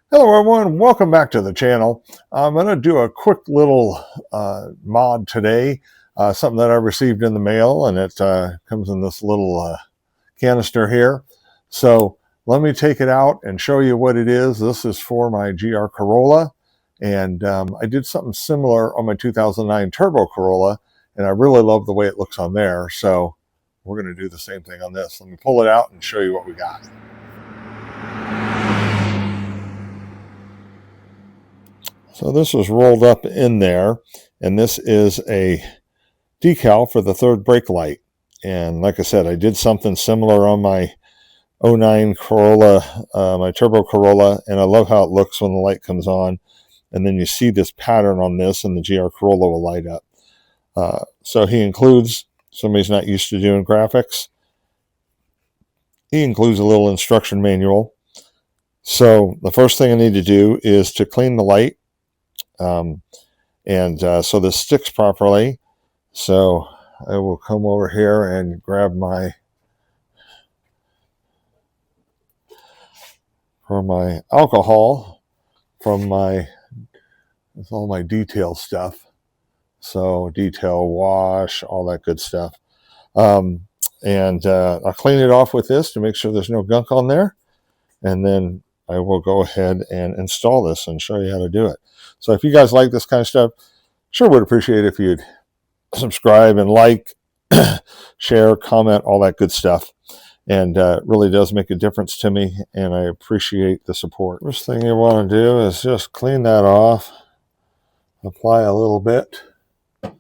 Hello everyone, welcome back to the channel. I'm going to do a quick little mod today, something that I received in the mail, and it comes in this little canister here. So let me take it out and show you what it is. This is for my GR Corolla, and I did something similar on my 2009 Turbo Corolla, and I really love the way it looks on there. So we're going to do the same thing on this. Let me pull it out and show you what we got. So this was rolled up in there, and this is a decal for the third brake light. And like I said, I did something similar on my 09 Corolla, my Turbo Corolla, and I love how it looks when the light comes on. And then you see this pattern on this, and the GR Corolla will light up. So he includes, somebody's not used to doing graphics, he includes a little instruction manual. So the first thing I need to do is to clean the light. So this sticks properly. So I will come over here and grab my alcohol from it's all my detail stuff. So detail wash, all that good stuff. I'll clean it off with this to make sure there's no gunk on there. And then I will go ahead and install this and show you how to do it. So if you guys like this kind of stuff, sure would appreciate it if you'd subscribe and like, share, comment, all that good stuff. And it really does make a difference to me, and I appreciate the support. First thing you want to do is just clean that off, apply a little bit, and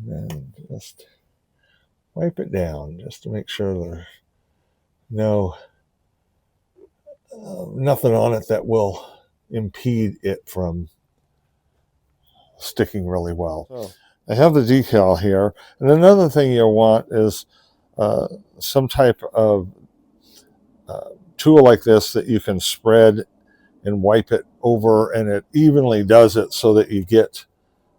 then just wipe it down just to make sure there's nothing on it that will impede it from sticking really well. So I have the decal here, and another thing you'll want is some type of tool like this that you can spread and wipe it over, and it evenly does it so that you get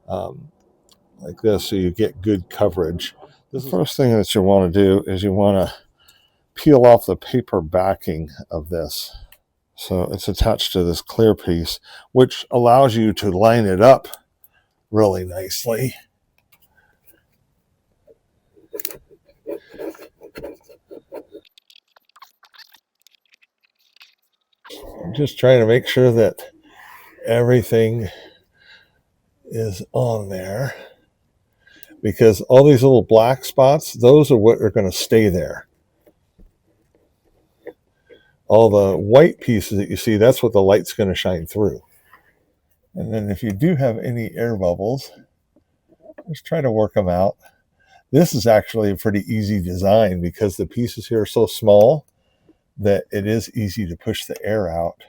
like this, so you get good coverage. The first thing that you want to do is you want to peel off the paper backing of this. So it's attached to this clear piece, which allows you to line it up really nicely. I'm just trying to make sure that everything is on there, because all these little black spots, those are what are going to stay there. All the white pieces that you see, that's what the light's going to shine through. And then if you do have any air bubbles, just try to work them out. This is actually a pretty easy design because the pieces here are so small that it is easy to push the air out.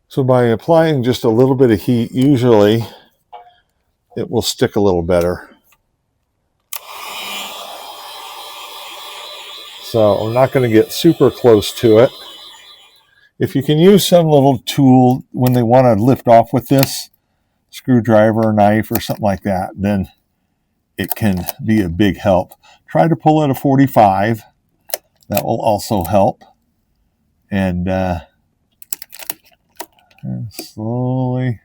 So by applying just a little bit of heat, usually it will stick a little better. So I'm not going to get super close to it. If you can use some little tool when they want to lift off with this, screwdriver or knife or something like that, then it can be a big help. Try to pull at a 45. That will also help. And slowly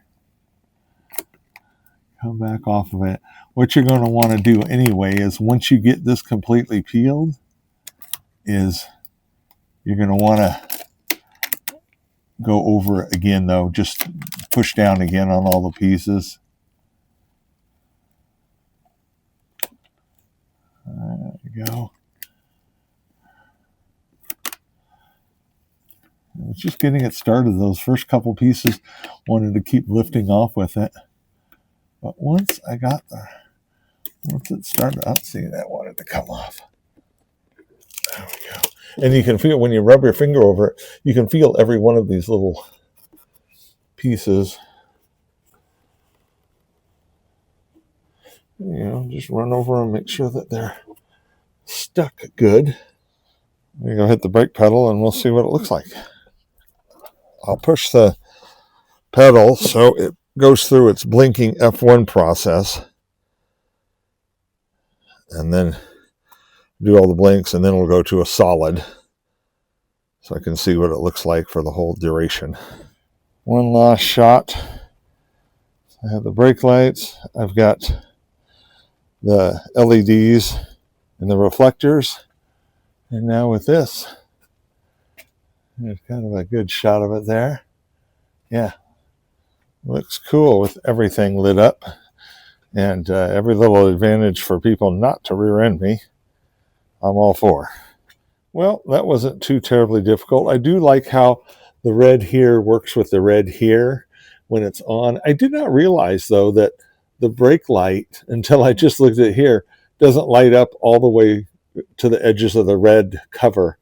come back off of it. What you're going to want to do anyway is, once you get this completely peeled, is you're going to want to go over it again, though. Just push down again on all the pieces. There we go. I was just getting it started. Those first couple pieces wanted to keep lifting off with it. But once it started out, see, that wanted to come off. There we go. And you can feel, when you rub your finger over it, you can feel every one of these little pieces. Just run over and make sure that they're stuck good. We're going to hit the brake pedal and we'll see what it looks like. I'll push the pedal so it goes through its blinking F1 process, and then do all the blinks, and then it'll go to a solid. so I can see what it looks like for the whole duration. One last shot. I have the brake lights. I've got the LEDs and the reflectors. And now with this, there's kind of a good shot of it there. Yeah, looks cool with everything lit up. And every little advantage for people not to rear end me, I'm all for. Well, that wasn't too terribly difficult. I do like how the red here works with the red here when it's on. I did not realize, though, that the brake light, until I just looked at it here, doesn't light up all the way to the edges of the red cover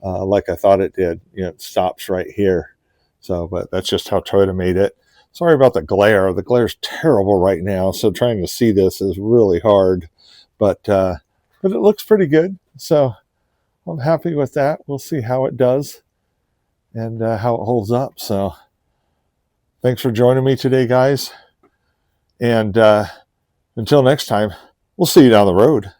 like I thought it did. You know, it stops right here. So, but that's just how Toyota made it. Sorry about the glare. The glare's terrible right now, so trying to see this is really hard. But it looks pretty good. So I'm happy with that. We'll see how it does and how it holds up. So thanks for joining me today, guys. And until next time, we'll see you down the road.